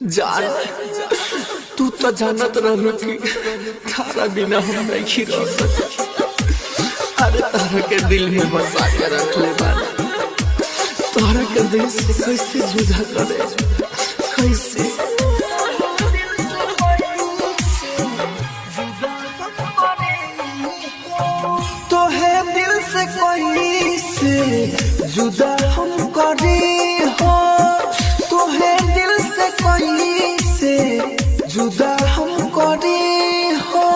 जान तू तो जानत रहलू कि तारा बिना हम नहीं रह सकते। अरे तारा के दिल में बसा के रख ले बानी, तारा के दिल से कैसे जुदा करे, कैसे तो है दिल से कोई से जुदा हम करे हो, तो है दिल से कोई से जुदा हम करे हो।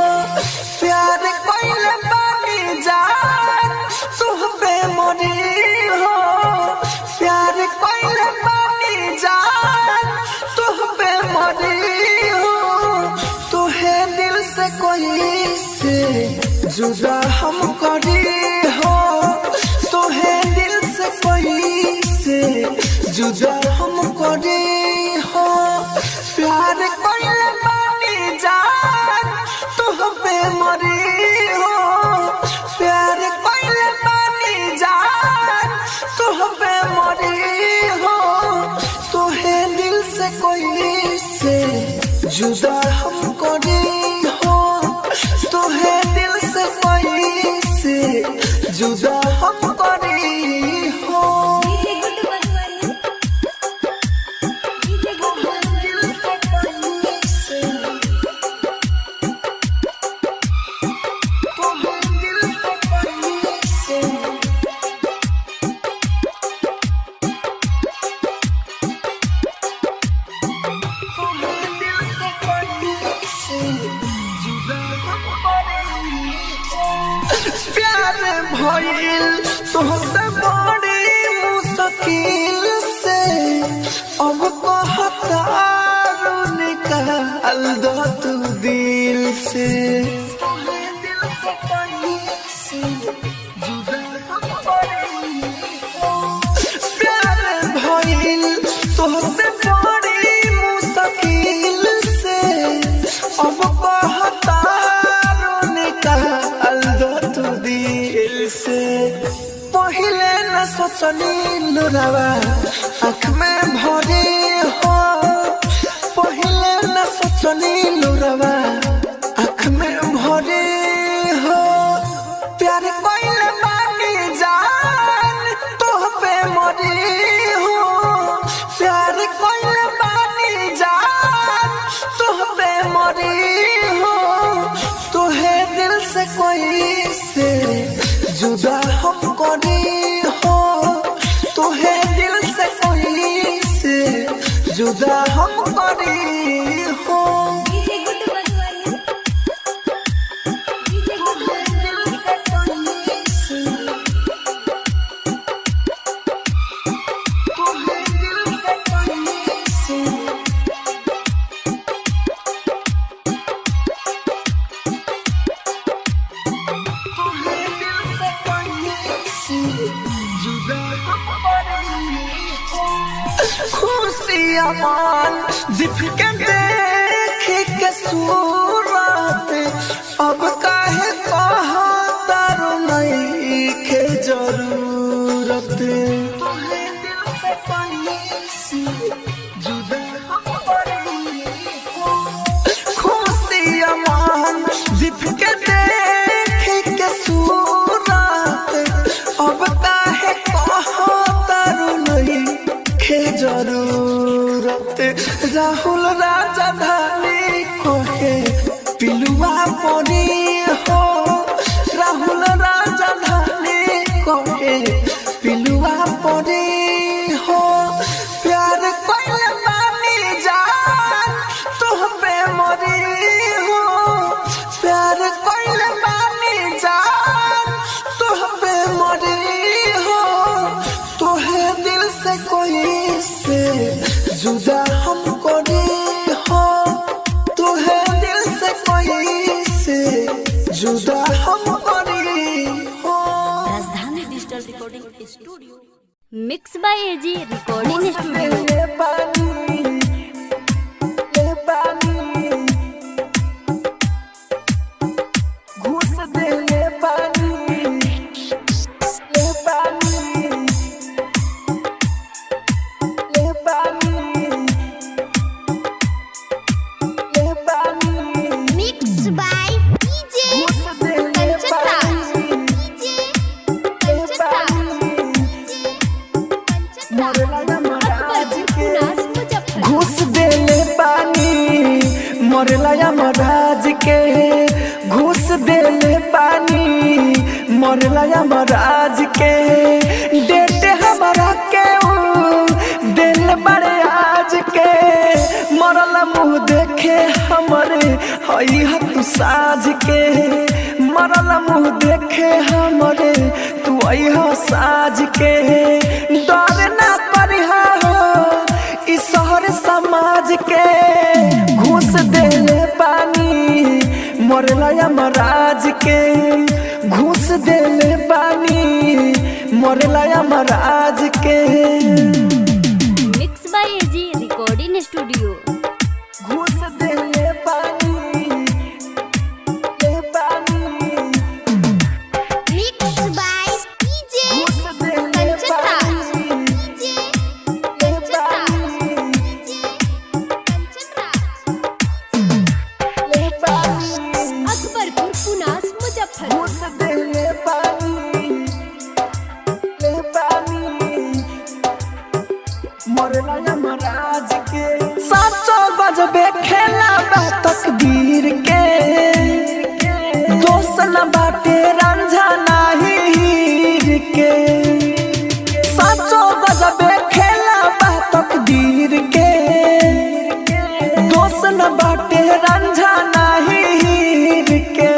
प्यार कोइले बानी जान तुह पे मरी हो, प्यार कोइले बानी जान तुह पे मरी हो। तो है दिल से कोई से जुदा हम करे हो, तो है दिल से कोई से जुदा हम करे हो। प्यार कोइले बानी जान तुह पे मरी हो, प्यार कोइले बानी जान तुह पे मरी हो। तो है दिल से कोई से जुदा हम करे हो, तो है दिल से कोई से जुदा हम करे हो। प्यार भइल तोहसे बड़ी मुश्किल से, अब कहतारू निकाल दो तू दिल से। प्यार भइल तोहसे बड़ी मुश्किल से, अब कहतारू निकाल दो तू दिल से। पहिले न सोचनी लुरावा आँख में भरे हो, पहिले न सोचनी लुरावा आँख में भरे हो। प्यार कोइले बानी जान तोह पे मरी हो, प्यार कोइले बानी जान तोह पे मरी हो। तो है दिल से कोई से जुदा हम करे हो, तो है दिल से कोई से जुदा हम करे हो। खुशी अमान दिख के देख के सूरत, अब काहे कहा तारो नहीं के जरूरत। खुशी अमान दिख के देख के सूरत, अब काहे कहा तारो नहीं के जरूरत। राहुल राजधानी कोहे पिलुआ परी हो, राहुल राजधानी कोहे पिलुआ परी हो। प्यार कोइले बानी जान तुह पे मरी हो, प्यार कोइले बानी जान तुह पे मरी हो। तो है दिल से कोई से जुदा हम करे हो, तो है दिल से कोई से जुदा हम करे हो। Rajdhani digital recording studio mix by AG recording studio. Yamraj के डेट हमारा के दिल बड़े आज के मरल मुँह देखे हमरे हई तू साज के मरल मुँह देखे हमरे तू अह साज के डर ना करिहा हो इस शहर समाज के घूस देले पानी मरला यमराज के घूस देले पानी मरला यमराज के mix by AG recording studio घूस देले पानी ले पानी मिक्स बाय डीजे घूस देले कंचनराज पानी डीजे ले कंचनराज पानी कंचनराज ले पानी अकबरपुर पुनास मुजफ्फरपुर घूस देले पानी ले पानी मरला यमराज के साचो गजबे खेला बा तकदीर के दोस्त न बाटे रंझा नाही हीर के साचो गजबे खेला बा तकदीर के दोस्त न बाटे रंझा नाही हीर के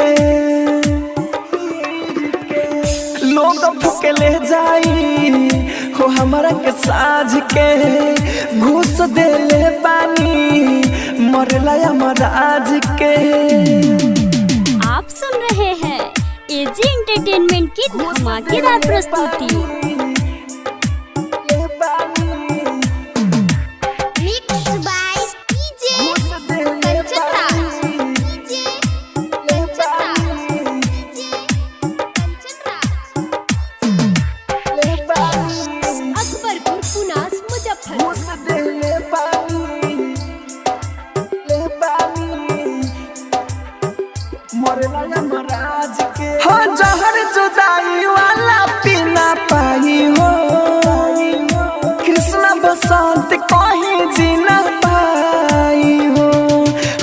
लोग फुकले जाई हो हमारा के साझ के घूस देले पानी मरला यमराज के आप सुन रहे हैं एजी एंटरटेनमेंट की धमाकेदार प्रस्तुति ले पानी मिक्स बाय डीजे घूस देले कंचनराज पानी डीजे ले कंचनराज पानी डीजे कंचनराज ले पानी अकबरपुर पुनास मुजफ्फरपुर घूस देले पानी ले पानी मरला यमराज के हो जहर जुदाई वाला पीना पाई हो कृष्ण बसंत कहीं जीना पाई हो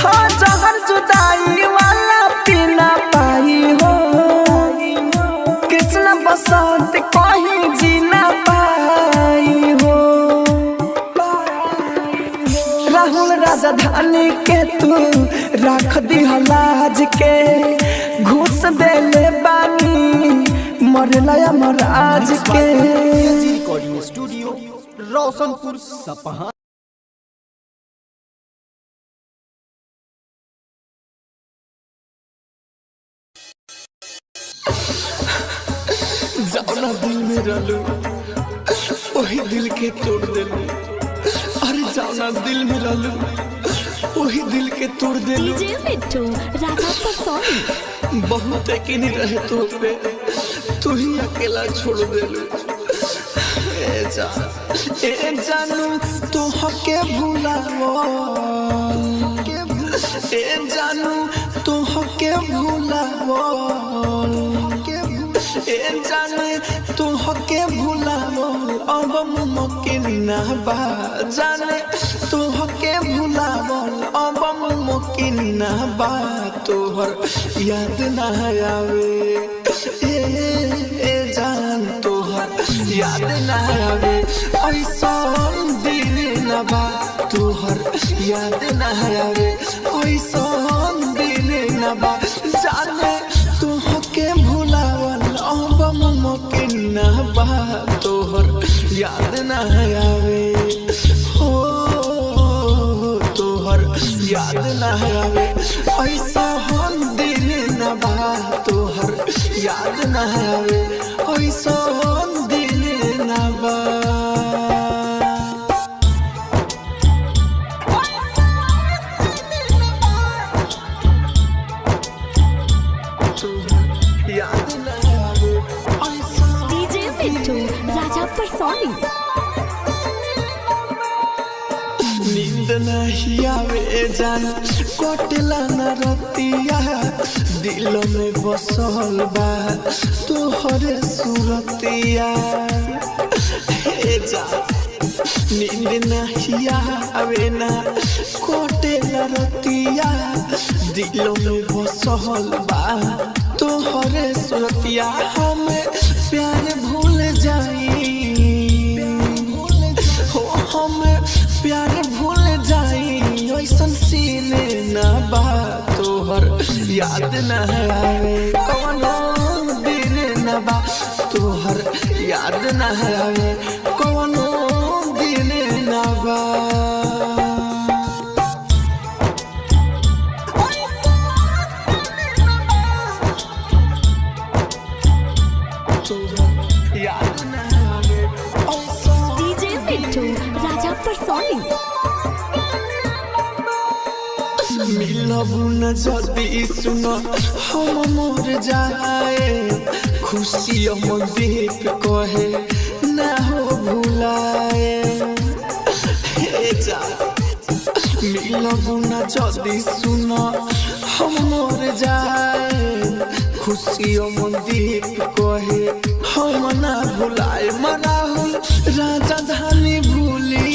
हो जहर जुदाई वाला पीना पाई हो कृष्ण बसंत कहीं जीना पाई हो राहुल राजधानी के तू रख दिह लाज के घूस देले बानी मरला यमराज के रिकॉर्डिंग स्टूडियो रोशनपुर सपहा। जाना दिल में रहलू वही दिल के तोड़ देलू अरे जाना दिल में रहलू वही दिल के तोड़ देलू डीजे मिट्टू राधा पसौनी बहुत यकीन रहे तो पे तू ही अकेला छोड़ देलू ए जानू तू हके भुलावो ए जानू तू हके भुलावो ए जाने तू हके भुलावो अब मुमकिन ना बा जाने तू हके भुलावो अब मुमकिन ना बा तोहर याद ना आवे ए जान तोहर याद ना आवे ऐसा दिल ना बा तोहर याद ना आवे ऐसा दिल ना बा जाने तू हके भुलावल अब मुमकिन ना बा तोहर याद ना आवे हो तोहर याद ना आवे ऐसा हम दिल ना बा तोहर याद ना आवे ऐसा हम दिल ना बा याद ना आवे ऐसा डीजे मिट्टू राधा पसौनी नींद नहीं आवे जान कोटला न रतिया दिल में बसल बा तोहरे सूरतिया हे जान नींद नहीं आवे ना कोटला रतिया दिल में बसल बा तोहरे सुरतिया हमें प्यार भूल जाई हो हमें प्यार भूल जाई ऐसन सीने ना बा तोहर याद न आवे कौनो दिन न बा तोहर याद न आवे कौनो दिन न बा डीजे मिट्टू राजा परसोनी मिलबू न जदी सुन हम मोर जाए खुशी मन देख कहे ना हो भुलाए हे जा मिलबू न जदी सुन हम मोर जाए खुशी मन देख कहे हम ना भुलाए राहुल राजधानी भूली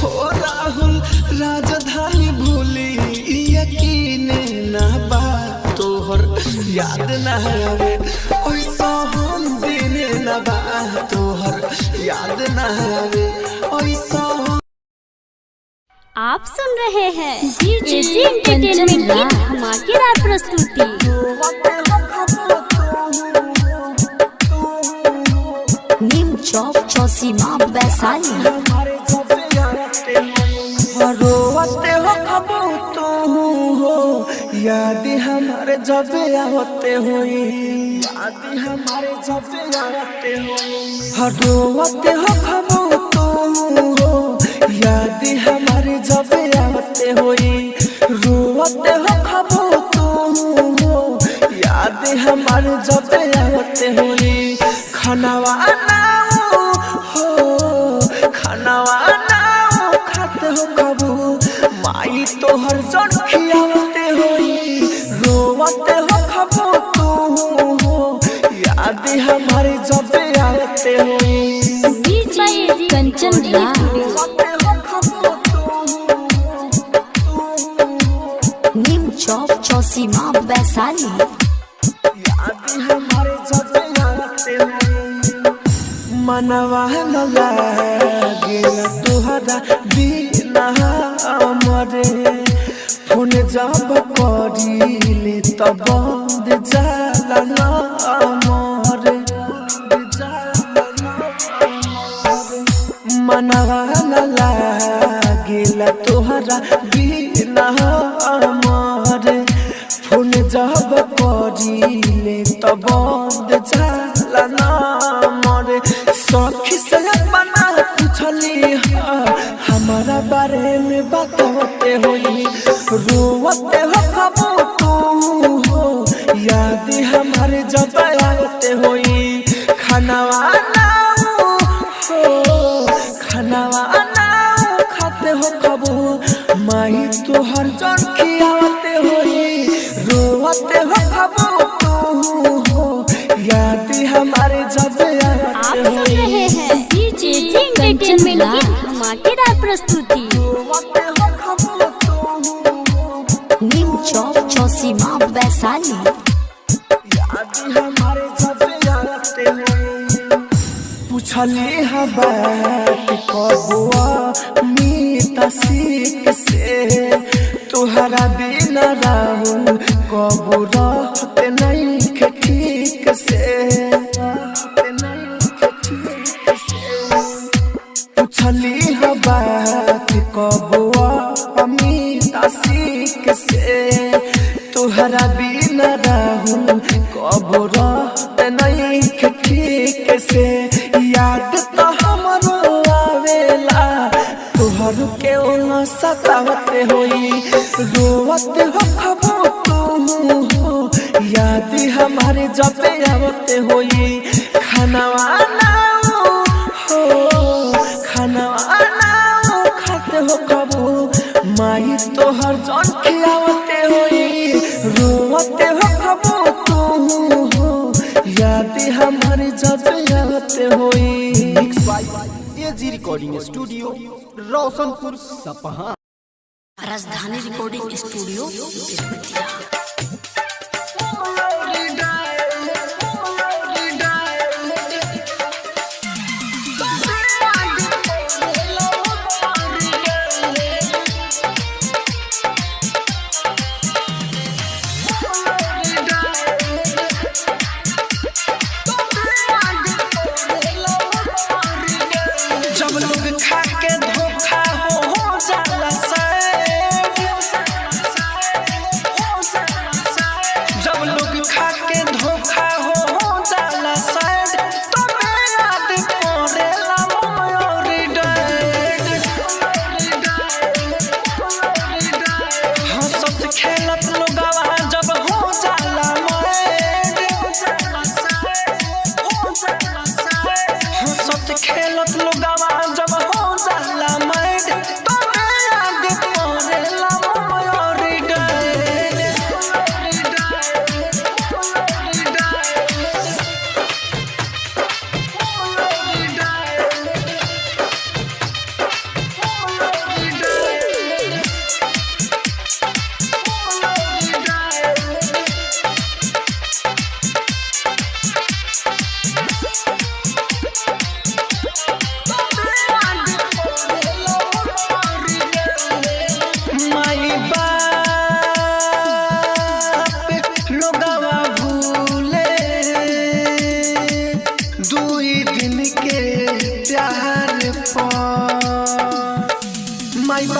हो राहुल राजधानी भूली यकीन ना बा तोहर याद न आवे ऐसा हम दिन न बा तोहर याद न आवे ऐसा। आप सुन रहे हैं एजी एंटरटेनमेंट की धमाकेदार प्रस्तुति। नीम चौक चौसीमा वैशाली रोते हो खबो तो हो याद हमारे जब आते होई याद हमारे जब आते होई रोते हो खबो तो हो याद हमारे जब आते होई रोते हो खबो तो हो याद हमारे जब आते होई खानावा ना हो खानावा हो कबू माई तोहर जन खियावते होई रोवते हो खबो तू हो याद हमारे जब आते होई डीजे कंचन रोवते हो खबो नीम चौक चौसीमा वैशाली याद हमारे जब आते होई मनवा न लागे तोहरा बिना मरे फोन जब करीले तब बंद जाला ना मरे मनवा न लागे तोहरा बिना मरे फोन जब करीले तब बंद जाला ना मरे सखी से अपना पूछली हमारा बारे में बताते होई रोवते हो कबो तू हो याद हमारे जब आते होई खानावा ना हो खानावा ना खाते हो कबो माई तोहर जन खियावते होई रोवते हो कबो तू हो याद हमारे जब आप सुन रहे हैं डीजे एंटरटेनमेंट की धमाकेदार प्रस्तुति। नीम चौक चौसीमा वैशाली पूछली बात कबुआ मीता सीख से तोहरा बिना रहू कबू रहते नहीं ठीक से पूछली बात कबुआ अमीता सीख से तोहरा बिना रहू कबू रहते नहीं ठीक से याद तो हमरो आवेला तोहर के ओना सतावते होई रोवते हो खबो तू हो याद हमारे जब आवते होई खानावा ना हो खानावा ना खाते हो कबो माई तोहर जन खियावते होई रोवते हो खबो तू हो याद हमारे जब आवते होई। Mix by AG recording studio Roshanpur Sapaha. Rajdhani recording studio Bettiah.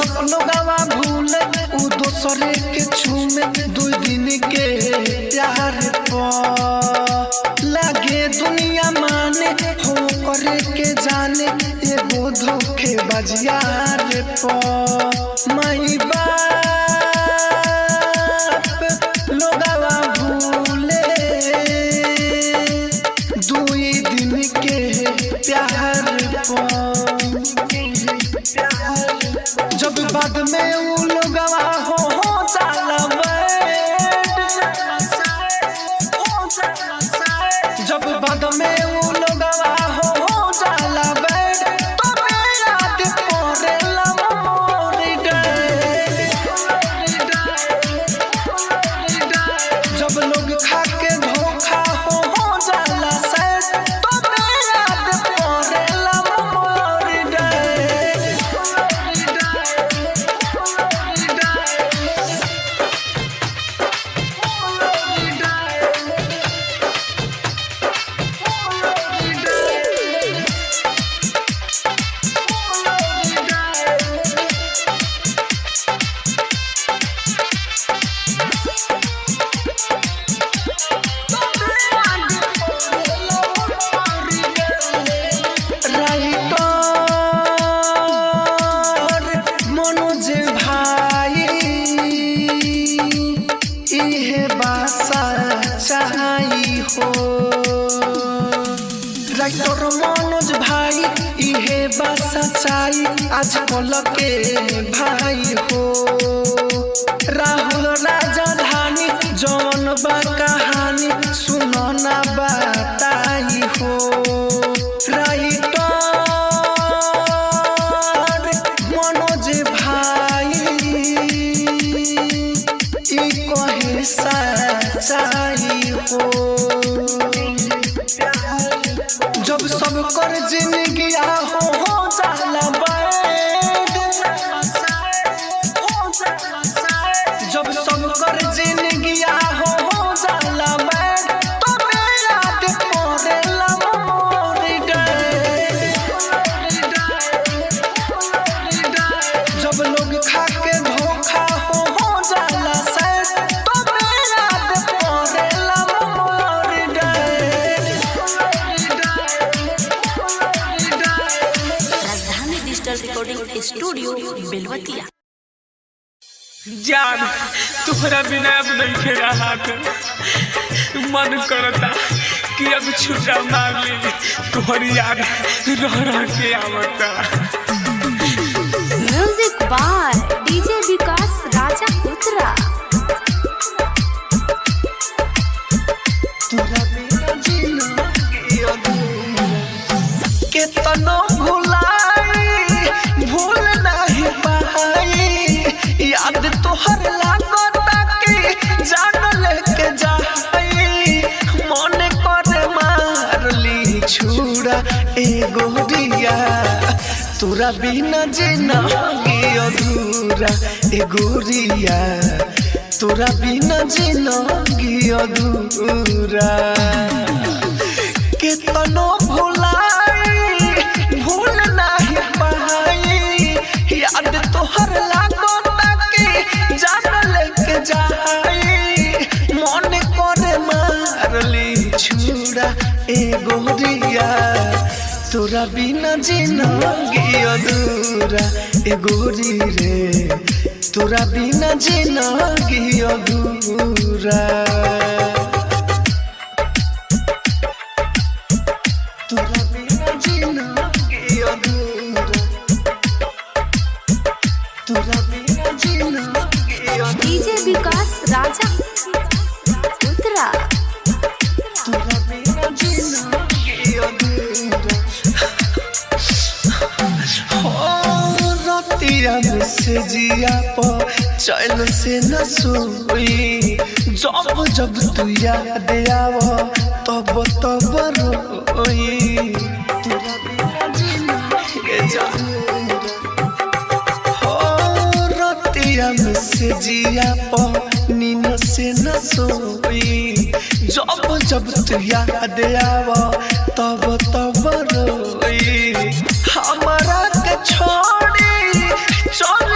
तरफ लोगवा भूले उ दोसरे के छूमे 2 दिन के प्यार पर लागे दुनिया माने हो करे के जाने एगो धोखे बजियार पर माई बाप लोगवा भूले 2 दिन के प्यार पर जब बाद में उ लोगवा हो जाला जब बाद में उ लोगवा हो जाला तो मेरा दिल पड़ेला मोरी डे जब लोग खा के धोखा हो जाला सैड तो मेरा दिल पड़ेला मोरी डे राइटर मनोज भाई इहे बा सच्चाई आज कल के भाई हो राहुल राजधानी जौन बा कहानी सुनो ना बताई हो राइटर मनोज भाई ई कहे सच्चाई हो जब सब कर जिंदगी हो जाला बैड जब सब कर जिंदगी हो जाला बैड तो मेरा दिल पड़ेला मोरी डे जब लोग खा के धोखा हो जाला सैड तो मेरा दिल पड़ेला मोरी डे राजधानी डिजिटल रिकॉर्डिंग स्टूडियो बेलवतिया। जान तुहरा बिना अब नहीं खे रहा मन करता कि अब छुट्टा मार ले तुहरी याद रह के आवता म्यूजिक बार डीजे विकास राजा उत्तरा। केतनो भुलाई भूल नहीं पाई याद तोहर लागता कि जान लेके जाई मन करे मारली छुड़ा एगो दिया तोरा बिना जिंदगी अधूरा एगो रिया तोरा बिना जिंदगी अधूरा केतनो भूल नहीं पाई याद तोहर लागता कि जान लेके जाई मन करे मारली छुड़ा एगो रिया तोरा बिना जिंदगी अधूरा एगो रे तोरा बिना जिंदगी अधूरा डीजे विकास राजा उत्तरा। रतिया में से जिया पर चैन से न सोई जब जब तू याद आव तब तब रोई तोरा बिना जिंदगी रतिया में से जिया पर नीन से न सोई जब जब तू याद आव तब तब रोई हमारा के छोड़ी चल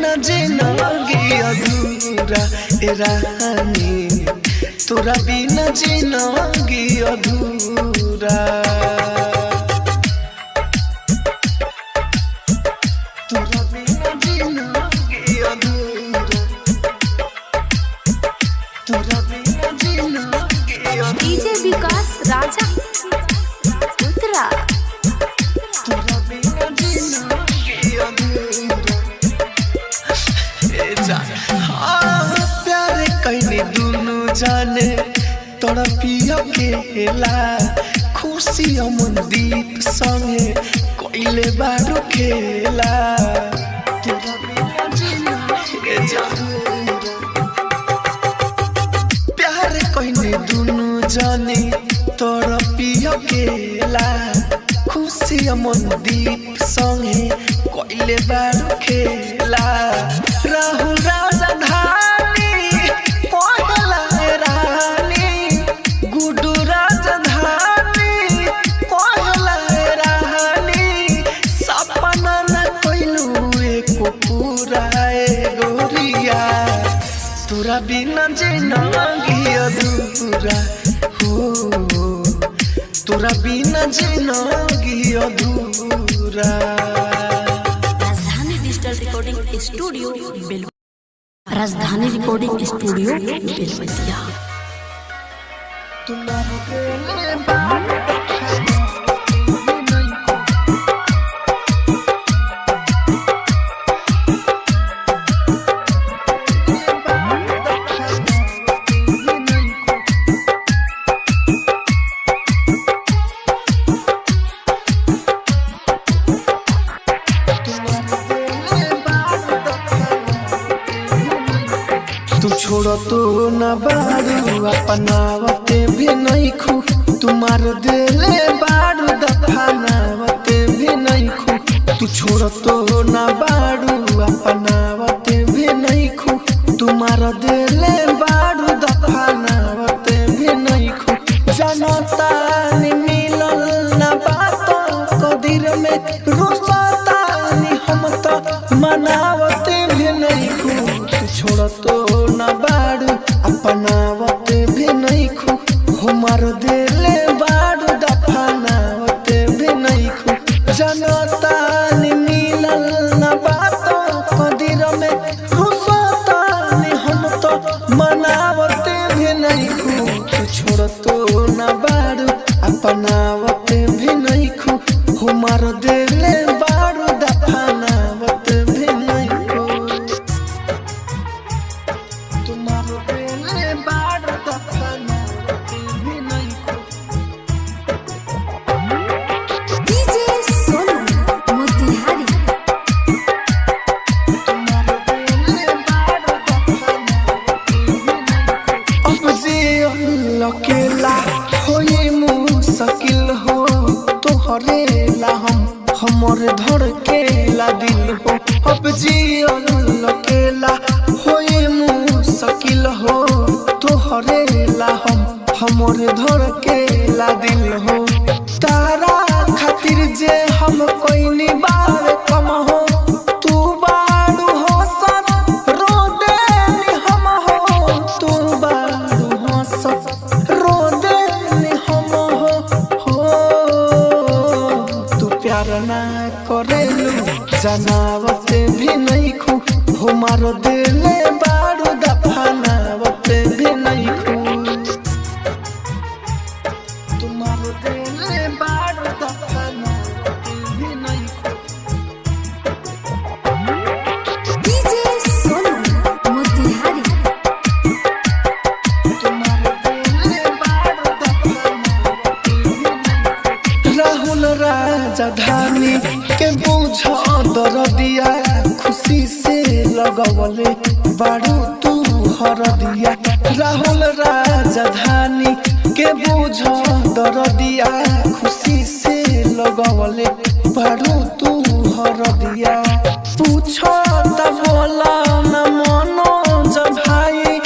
बिना जिंदगी अधूरा ए रानी तोरा बिना जिंदगी अधूरा तोरा बिना जिंदगी अधूरा तोरा बिना जिंदगी अधूरा डीजे विकास राजा उत्तरा तोरा बिना जिंदगी अधूरा ए जान हाँ प्यार कइने दुनु जाने तोरा पिया केला खुशी अमनदीप संगे कोइले बारू खेला तोरा बिना जिंदगी अधूरा प्यार कइने दुनु जाने तोरा पिया केला खुशी अमनदीप संगे कोइले बारू खेला राहुल राजधानी पहला रानी गुडू राजधानी पहला रानी सपना न कोइलू एको पूरा ए गोरिया तोरा बिना जिंदगी अधूरा हो तोरा बिना जिंदगी अधूरा राजधानी digital recording studio Belwatiya Rajdhani recording studio Belwatia तुम्हारे दिल बात तू छोड़ो तो न बारू अपनावते भी नहीं खू तुम्हार दिले बारू दफनावते भी नहीं खू तू छोड़ो तो न बारू अपनावते भी नहीं खू तुम्हार दिले बारू दफनावते भी नहीं खू जनता नि मिलल न बातों को दिल में रुसता नि हम तो मनावते भी नहीं खू तू छोड़ो तो न बारू अपनावते भी नहीं खू हमार दिले बारू दफनावते भी नहीं खू जनता नि मिलल न बातों को दिल में रुसता नि हम तो मनावते भी नहीं खू तू छोड़ो तो न बारू अपनावते भी नहीं खू हमार दिले बारू दफनावते भी नहीं खू तुम्हारे दिले बारू दफनावते भी नहीं खू डीजे सोनू मोतिहारी तुम्हारे दिले बारू दफनावते भी नहीं खू अब जियो लकेला होई मुश्किल हो तोहरे ला हमर धड़केला दिल हो अब जियो लकेला होई मुश्किल हो तोहरे ला हमर धड़केला दिल हो तारा खातिर जे हम कोई बार कम हो तू बारू हो सत रो दे हम हो तू बारू हो सत रो दे हम हो तू प्यार ना करेलू जनावते भी नहीं खू हमारो दिले बारू दफनावते भी नहीं खू तुम्हारो दिले बारू दफनावते भी नहीं खू डीजे सोनू मोतिहारी तुम्हारे दिले बारू दफनावते भी नहीं खू राहुल राजधानी के बुझ दरदिया खुशी से लगवले बारू तू हरदिया राहुल राजधानी के बुझ दरदिया खुशी से लगवले बारू तू हरदिया पूछो त बोला न मनो जब भाई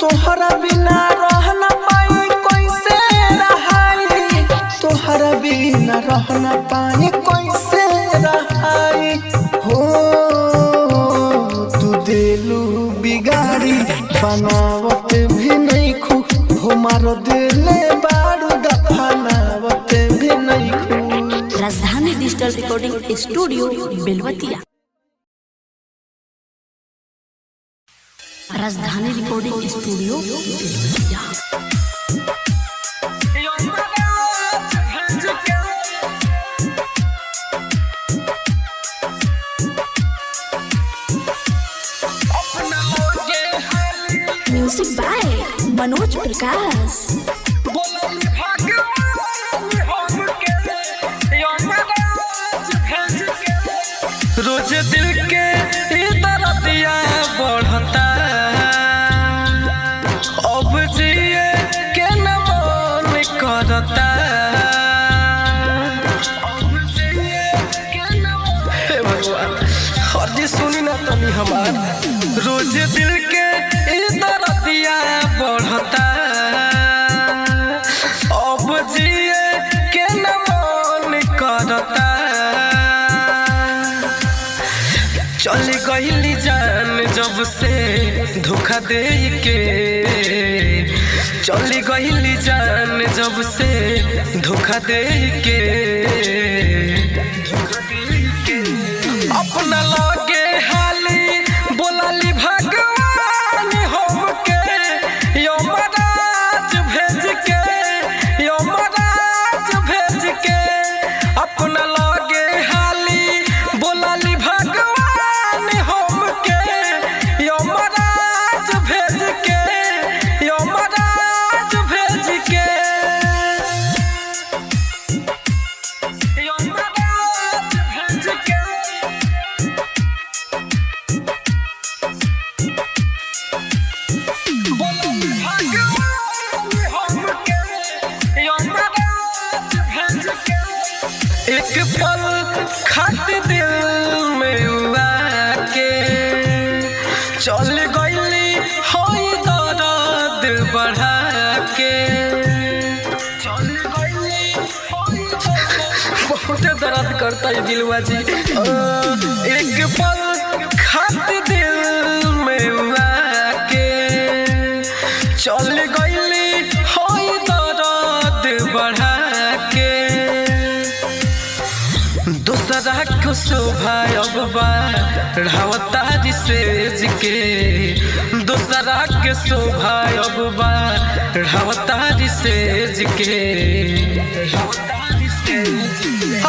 तोहरा बिना रह न पाई कैसे रहाई तोहरा बिना रह न पाई कैसे रहाई हो तू देलू बिगाड़ी बनावत भी नहीं खू हमार दिले बारू दफनावत भी नहीं खू। राजधानी digital recording studio Belwatiya. Rajdhani recording studio Belwatiya. Music by Manoj Prakash. रोज दिल के दर्दिया बढ़ता अब जिए के न मन करता। हे भगवान हर सुनी ना तनी हमार रोज दिल के दर्दिया बढ़ता अब जिए के न मन करता। चली गईली जान जब से धोखा दे के चली गईली जान जब से धोखा दे के अपना लगे हाली बोलाली भगवान हमके यमराज भेज के यमराज भेज के अपना लगे हाली बोलाली भगवान हमके यमराज भेज के यमराज भेज के यमराज भेज के एक पल खट दिल में उड़ा के चल गईली होई दर्द बढ़ा के चल गईली बहुत दर्द करता है दिलवा जी। एक पल खट दिल में उड़ा के चल गईली होई दर्द बढ़ा के दूसरा को शोभा अब बढ़ावता सेज के दूसरा के शोभा अब बढ़ावता सेज के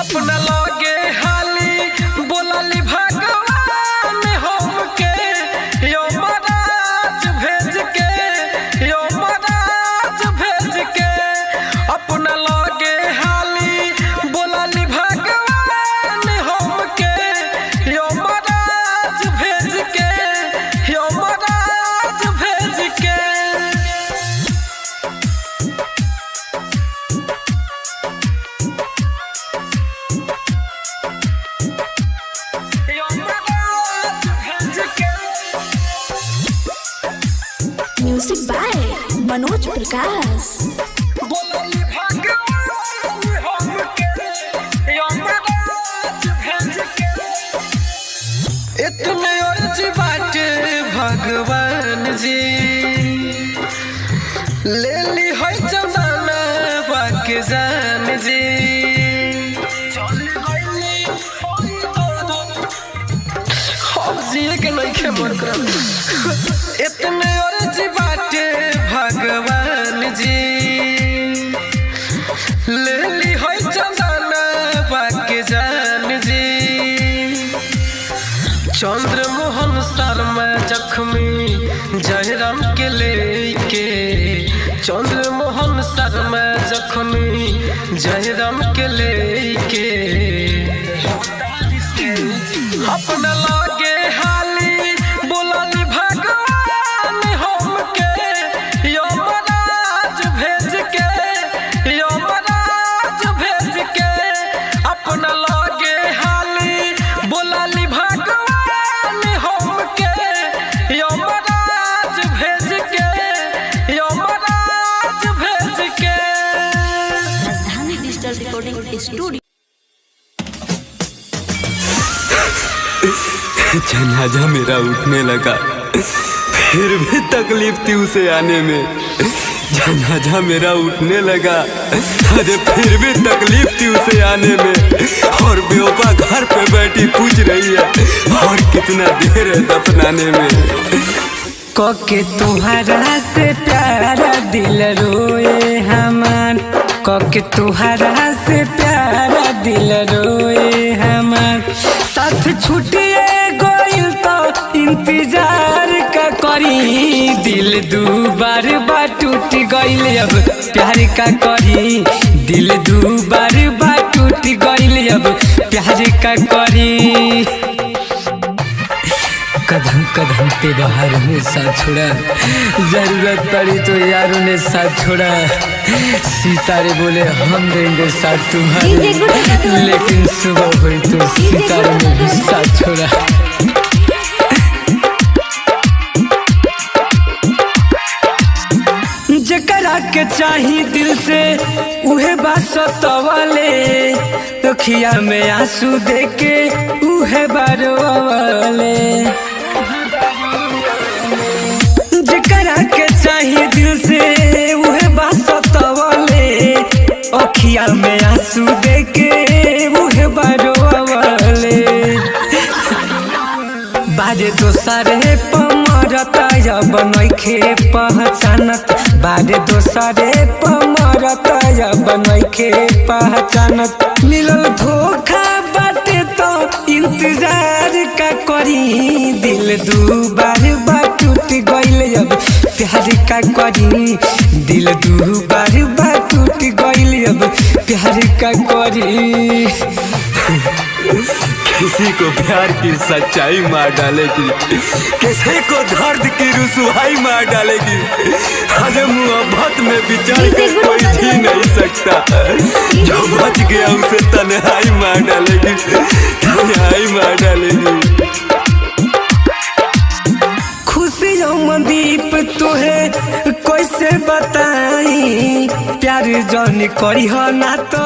अपना लगे हाली बोलाली भगवान हमके यमराज भेज के यमराज भेज के अपना लगे हाली बोलाली भगवान हमके यमराज भेज के यमराज भेज के यमराज भेज के म्यूजिक बाय मनोज प्रकाश। बोलाली भगवान हमके यमराज भेज के इतने अर्ज बाटे भगवान जी ले ली है जमाना बाके जान जी अब जिए के नहीं खे मर कर इतने अर्ज बाटे भगवान जी ले ली है जमाना बाके जान जी। चंद्रमोहन शर्मा जख्मी जयराम के लेके चंद्रमोहन शर्मा जख्मी जयराम के लेके अपना लगे हाली बोलाली भगवान हमके यमराज भेज के यमराज भेज के अपना लगे हाली बोलाली भगवान हमके यमराज भेज के यमराज भेज के। राजधानी डिजिटल रिकॉर्डिंग स्टूडियो। जनाजा मेरा उठने लगा, फिर भी तकलीफ थी उसे आने में। जनाजा मेरा उठने लगा, अरे फिर भी तकलीफ थी उसे आने में। और बेवफा घर पे बैठी पूछ रही है और कितना देर है दफनाने में। कके तुहरा से प्यारा दिल रोए हमार, कके तुहरा से प्यारा दिल रोए हमार। साथ छुटिए गोइल तो इंतजार का करी, दिल दू बार टूट गइल अब प्यार का करी, दिल दू बार टूट गइल अब प्यार का करी। कदम कदम पे बाहर ने साथ छोड़ा, जरूरत पड़ी तो यारों ने साथ छोड़ा। सितारे बोले हम देंगे साथ तुम्हारे, लेकिन सुबह हुई तो सितारे ने भी साथ छोड़ा। जकरा के चाही दिल से उहे बात सतवाले, अखिया में आंसू देके उहे बारवाले। जकरा के चाही दिल से उहे बात सतवाले, अखिया में आंसू देके उहे बारवाले। बारे दोसरे पमरता अब नइखे पहचानत, बारे दोसरे पमरता अब नइखे पहचानत। मिलल धोखा बाटे तो इंतजार का करी, दिल दू बार टूट गइल अब प्यार का करी, दिल दू बार टूट गइल अब प्यार का करी। किसी को प्यार की सच्चाई मार डालेगी, किसी को दर्द की रुसवाई मार डालेगी। अरे मोहब्बत में बिछड़ कर कोई जी नहीं सकता, जो बच गया उसे तन्हाई मार डालेगी, तन्हाई मार डालेगी। खुशियों मंदीप तुहे कैसे बताई, प्यार जौन करी हो ना तो